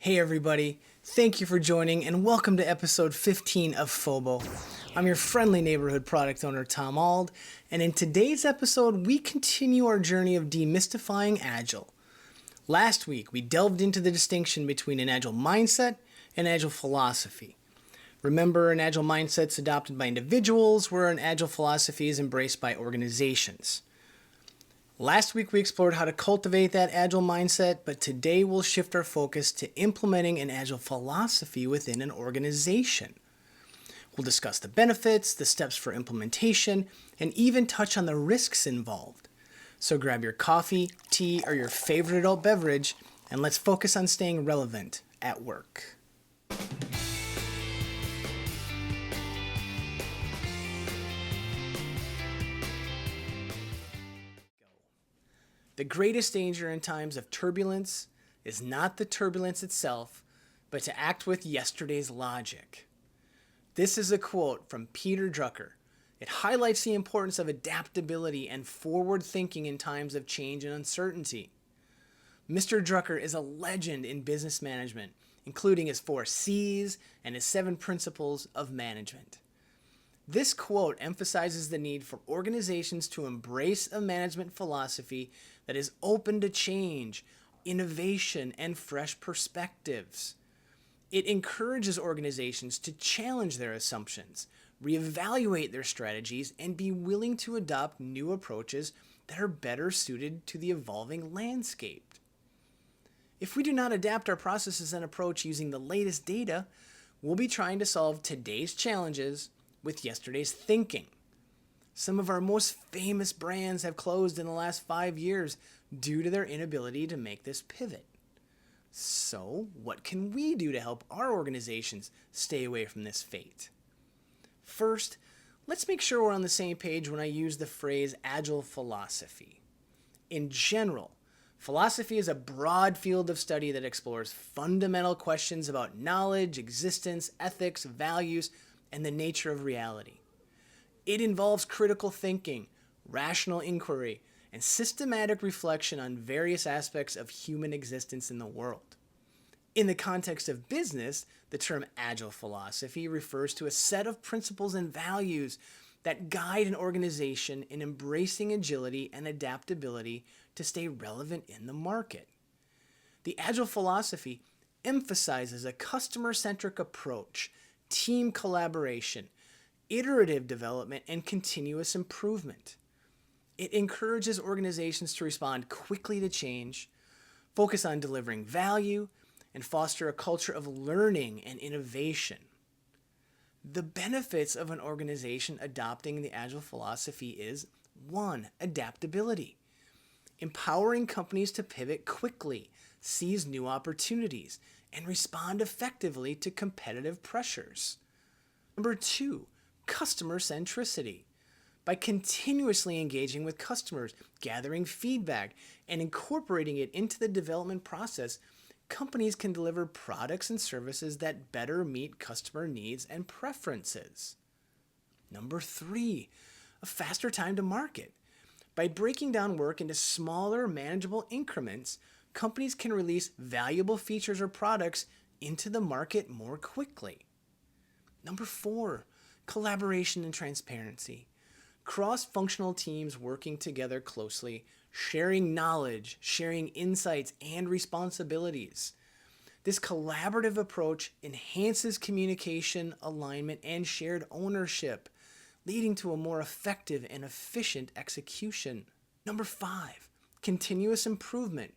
Hey everybody, thank you for joining and welcome to episode 15 of FOBO. I'm your friendly neighborhood product owner, Tom Auld, and in today's episode, we continue our journey of demystifying Agile. Last week, we delved into the distinction between an Agile mindset and Agile philosophy. Remember, an Agile mindset's adopted by individuals, where an Agile philosophy is embraced by organizations. Last week we explored how to cultivate that Agile mindset, but today we'll shift our focus to implementing an Agile philosophy within an organization. We'll discuss the benefits, the steps for implementation, and even touch on the risks involved. So grab your coffee, tea, or your favorite adult beverage, and let's focus on staying relevant at work. The greatest danger in times of turbulence is not the turbulence itself, but to act with yesterday's logic. This is a quote from Peter Drucker. It highlights the importance of adaptability and forward thinking in times of change and uncertainty. Mr. Drucker is a legend in business management, including his 4 C's and his 7 principles of management. This quote emphasizes the need for organizations to embrace a management philosophy that is open to change, innovation, and fresh perspectives. It encourages organizations to challenge their assumptions, reevaluate their strategies, and be willing to adopt new approaches that are better suited to the evolving landscape. If we do not adapt our processes and approach using the latest data, we'll be trying to solve today's challenges with yesterday's thinking. Some of our most famous brands have closed in the last 5 years due to their inability to make this pivot. So, what can we do to help our organizations stay away from this fate? First, let's make sure we're on the same page when I use the phrase Agile philosophy. In general, philosophy is a broad field of study that explores fundamental questions about knowledge, existence, ethics, values, and the nature of reality. It involves critical thinking, rational inquiry, and systematic reflection on various aspects of human existence in the world. In the context of business, the term Agile philosophy refers to a set of principles and values that guide an organization in embracing agility and adaptability to stay relevant in the market. The Agile philosophy emphasizes a customer-centric approach, team collaboration, iterative development, and continuous improvement. It encourages organizations to respond quickly to change, focus on delivering value, and foster a culture of learning and innovation. The benefits of an organization adopting the Agile philosophy is 1. Adaptability. Empowering companies to pivot quickly, seize new opportunities, and respond effectively to competitive pressures. Number 2, customer centricity. By continuously engaging with customers, gathering feedback, and incorporating it into the development process, companies can deliver products and services that better meet customer needs and preferences. Number 3, a faster time to market. By breaking down work into smaller, manageable increments, companies can release valuable features or products into the market more quickly. Number 4, collaboration and transparency. Cross-functional teams working together closely, sharing knowledge, sharing insights, and responsibilities. This collaborative approach enhances communication, alignment, and shared ownership, leading to a more effective and efficient execution. Number 5, continuous improvement.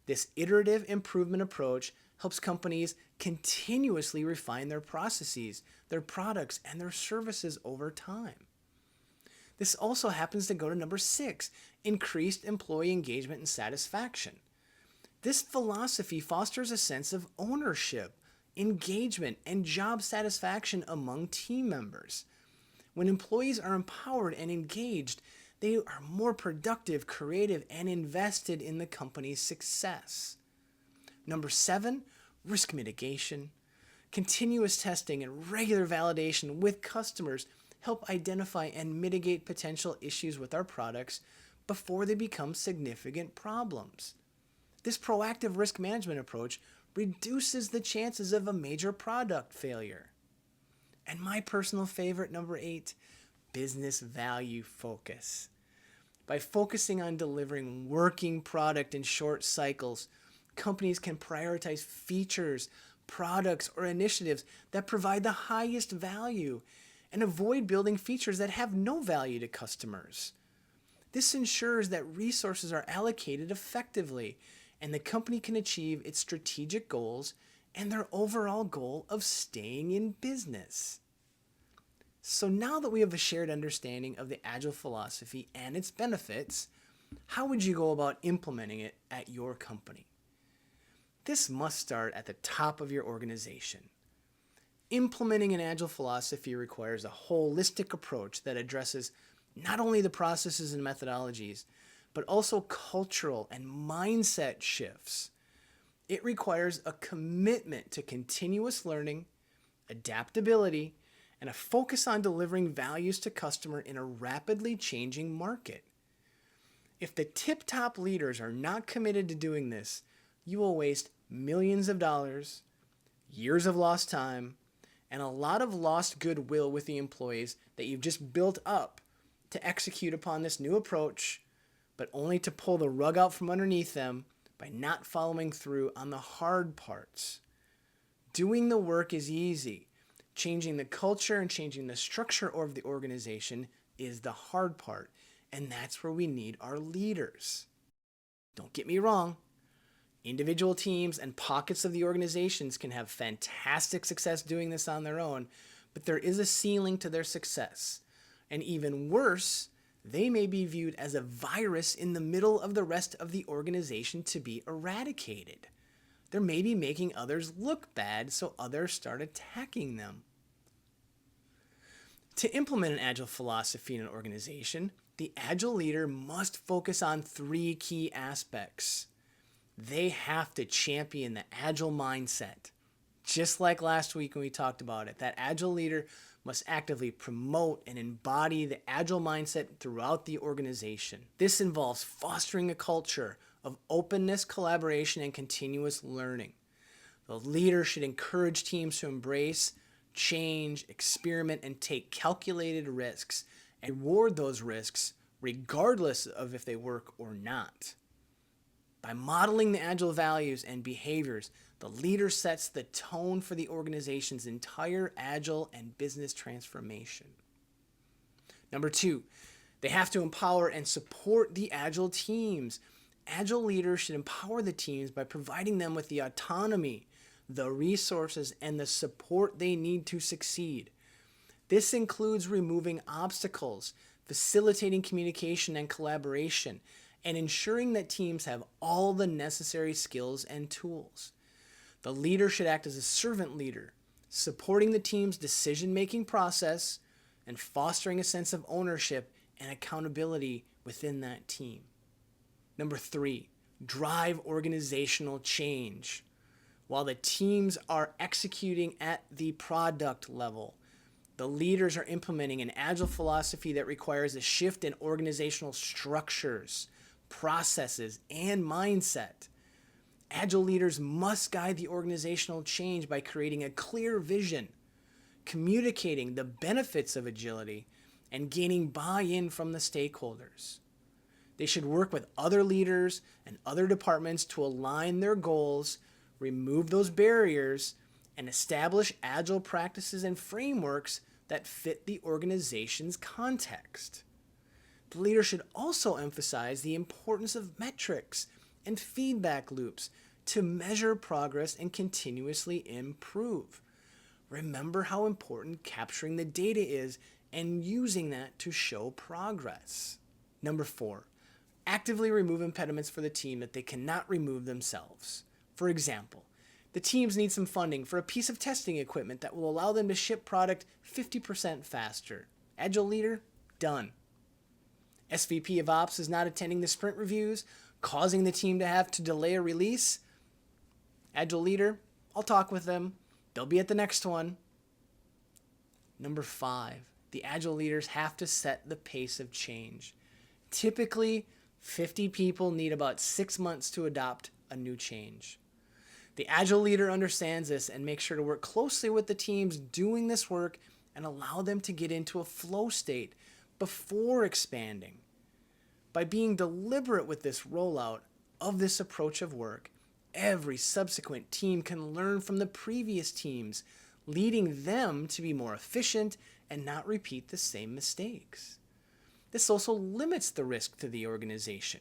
This iterative improvement approach helps companies continuously refine their processes, their products, and their services over time. This also happens to go to number 6, increased employee engagement and satisfaction. This philosophy fosters a sense of ownership, engagement, and job satisfaction among team members. When employees are empowered and engaged, they are more productive, creative, and invested in the company's success. Number 7, risk mitigation. Continuous testing and regular validation with customers help identify and mitigate potential issues with our products before they become significant problems. This proactive risk management approach reduces the chances of a major product failure. And my personal favorite, number 8, business value focus. By focusing on delivering working product in short cycles, companies can prioritize features, products, or initiatives that provide the highest value and avoid building features that have no value to customers. This ensures that resources are allocated effectively and the company can achieve its strategic goals and their overall goal of staying in business. So now that we have a shared understanding of the Agile philosophy and its benefits, how would you go about implementing it at your company? This must start at the top of your organization. Implementing an Agile philosophy requires a holistic approach that addresses not only the processes and methodologies, but also cultural and mindset shifts. It requires a commitment to continuous learning, adaptability, and a focus on delivering values to customer in a rapidly changing market. If the tip-top leaders are not committed to doing this, you will waste millions of dollars, years of lost time, and a lot of lost goodwill with the employees that you've just built up to execute upon this new approach, but only to pull the rug out from underneath them by not following through on the hard parts. Doing the work is easy. Changing the culture and changing the structure of the organization is the hard part, and that's where we need our leaders. Don't get me wrong. Individual teams and pockets of the organizations can have fantastic success doing this on their own, but there is a ceiling to their success. And even worse, they may be viewed as a virus in the middle of the rest of the organization to be eradicated. They're maybe making others look bad, so others start attacking them. To implement an Agile philosophy in an organization, the Agile leader must focus on 3 key aspects. They have to champion the Agile mindset. Just like last week when we talked about it, that Agile leader must actively promote and embody the Agile mindset throughout the organization. This involves fostering a culture of openness, collaboration, and continuous learning. The leader should encourage teams to embrace, change, experiment, and take calculated risks and reward those risks regardless of if they work or not. By modeling the Agile values and behaviors, the leader sets the tone for the organization's entire Agile and business transformation. Number 2, they have to empower and support the Agile teams. Agile leaders should empower the teams by providing them with the autonomy, the resources, and the support they need to succeed. This includes removing obstacles, facilitating communication and collaboration, and ensuring that teams have all the necessary skills and tools. The leader should act as a servant leader, supporting the team's decision-making process and fostering a sense of ownership and accountability within that team. Number 3, drive organizational change. While the teams are executing at the product level, the leaders are implementing an Agile philosophy that requires a shift in organizational structures, processes, and mindset. Agile leaders must guide the organizational change by creating a clear vision, communicating the benefits of agility, and gaining buy-in from the stakeholders. They should work with other leaders and other departments to align their goals, remove those barriers, and establish Agile practices and frameworks that fit the organization's context. The leader should also emphasize the importance of metrics and feedback loops to measure progress and continuously improve. Remember how important capturing the data is and using that to show progress. Number 4, actively remove impediments for the team that they cannot remove themselves. For example, the teams need some funding for a piece of testing equipment that will allow them to ship product 50% faster. Agile leader, done. SVP of Ops is not attending the sprint reviews, causing the team to have to delay a release. Agile leader, I'll talk with them. They'll be at the next one. Number 5, the Agile leaders have to set the pace of change. Typically, 50 people need about 6 months to adopt a new change. The Agile leader understands this and makes sure to work closely with the teams doing this work and allow them to get into a flow state before expanding. By being deliberate with this rollout of this approach of work, every subsequent team can learn from the previous teams, leading them to be more efficient and not repeat the same mistakes. This also limits the risk to the organization.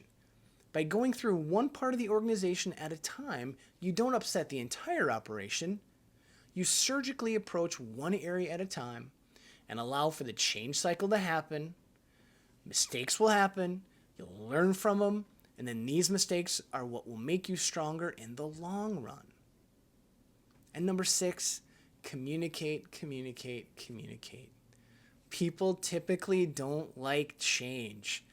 By going through one part of the organization at a time, you don't upset the entire operation. You surgically approach one area at a time and allow for the change cycle to happen. Mistakes will happen, you'll learn from them, and then these mistakes are what will make you stronger in the long run. And number 6, communicate, communicate, communicate. People typically don't like change.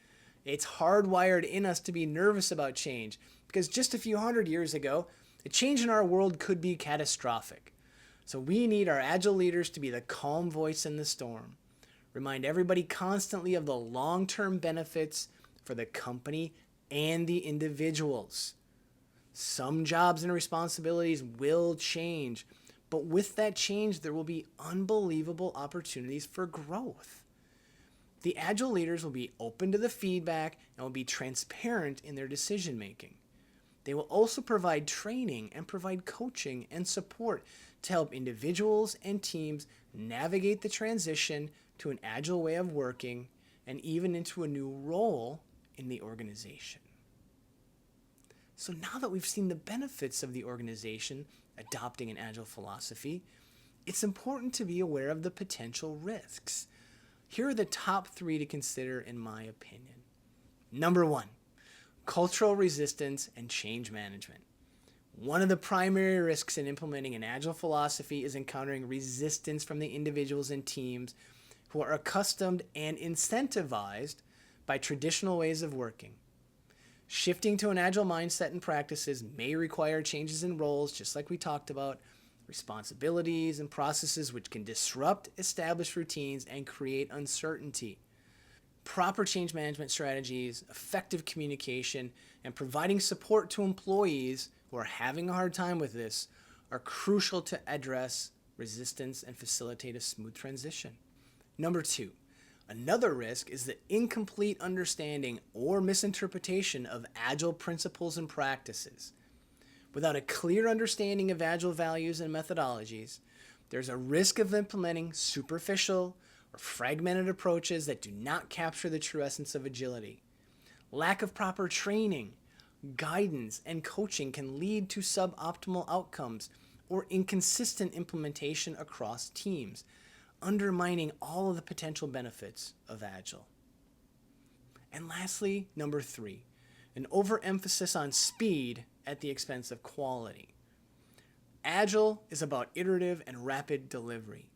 It's hardwired in us to be nervous about change because just a few hundred years ago, the change in our world could be catastrophic. So we need our Agile leaders to be the calm voice in the storm. Remind everybody constantly of the long-term benefits for the company and the individuals. Some jobs and responsibilities will change, but with that change, there will be unbelievable opportunities for growth. The Agile leaders will be open to the feedback and will be transparent in their decision making. They will also provide training and provide coaching and support to help individuals and teams navigate the transition to an Agile way of working and even into a new role in the organization. So now that we've seen the benefits of the organization adopting an Agile philosophy, it's important to be aware of the potential risks. Here are the top 3 to consider in my opinion. Number 1, cultural resistance and change management. One of the primary risks in implementing an Agile philosophy is encountering resistance from the individuals and teams who are accustomed and incentivized by traditional ways of working. Shifting to an Agile mindset and practices may require changes in roles, just like we talked about, responsibilities and processes which can disrupt established routines and create uncertainty. Proper change management strategies, effective communication, and providing support to employees who are having a hard time with this are crucial to address resistance and facilitate a smooth transition. Number 2, another risk is the incomplete understanding or misinterpretation of Agile principles and practices. Without a clear understanding of Agile values and methodologies, there's a risk of implementing superficial or fragmented approaches that do not capture the true essence of agility. Lack of proper training, guidance, and coaching can lead to suboptimal outcomes or inconsistent implementation across teams, undermining all of the potential benefits of Agile. And lastly, number 3, an overemphasis on speed at the expense of quality. Agile is about iterative and rapid delivery,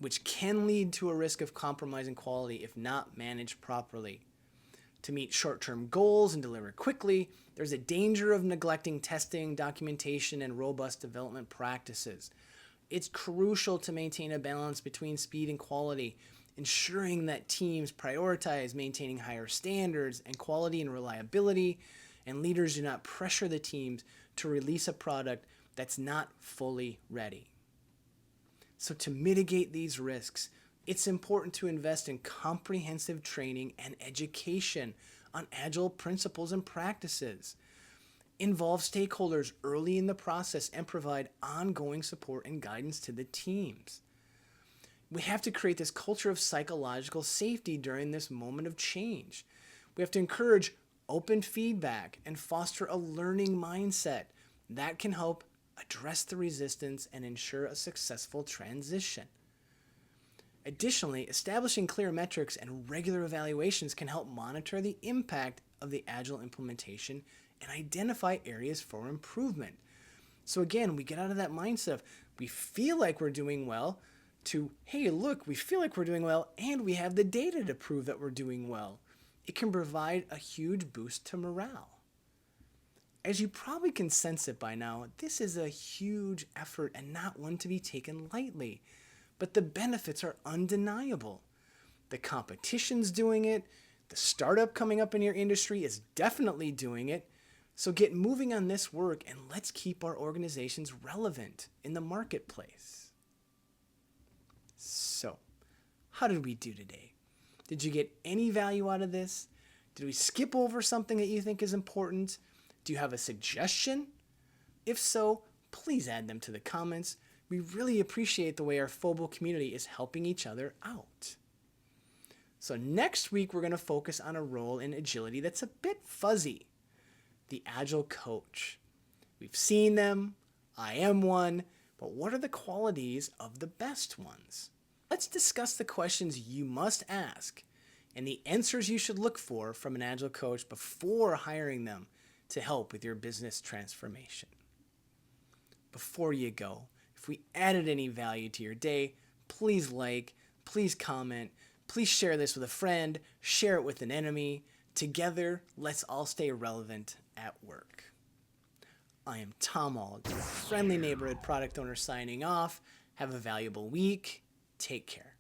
which can lead to a risk of compromising quality if not managed properly. To meet short-term goals and deliver quickly, there's a danger of neglecting testing, documentation, and robust development practices. It's crucial to maintain a balance between speed and quality, ensuring that teams prioritize maintaining higher standards and quality and reliability, and leaders do not pressure the teams to release a product that's not fully ready. So to mitigate these risks, it's important to invest in comprehensive training and education on Agile principles and practices. Involve stakeholders early in the process and provide ongoing support and guidance to the teams. We have to create this culture of psychological safety during this moment of change. We have to encourage open feedback and foster a learning mindset that can help address the resistance and ensure a successful transition. Additionally, establishing clear metrics and regular evaluations can help monitor the impact of the Agile implementation and identify areas for improvement. So again, we get out of that mindset of we feel like we're doing well to, hey, look, we feel like we're doing well and we have the data to prove that we're doing well. It can provide a huge boost to morale. As you probably can sense it by now, this is a huge effort and not one to be taken lightly. But the benefits are undeniable. The competition's doing it. The startup coming up in your industry is definitely doing it. So get moving on this work and let's keep our organizations relevant in the marketplace. So, how did we do today? Did you get any value out of this? Did we skip over something that you think is important? Do you have a suggestion? If so, please add them to the comments. We really appreciate the way our FOBO community is helping each other out. So next week, we're going to focus on a role in agility that's a bit fuzzy. The Agile coach. We've seen them. I am one. But what are the qualities of the best ones? Let's discuss the questions you must ask and the answers you should look for from an Agile coach before hiring them to help with your business transformation. Before you go, if we added any value to your day, please like, please comment, please share this with a friend, share it with an enemy. Together, let's all stay relevant at work. I am Tom Auld, your friendly neighborhood product owner signing off. Have a valuable week. Take care.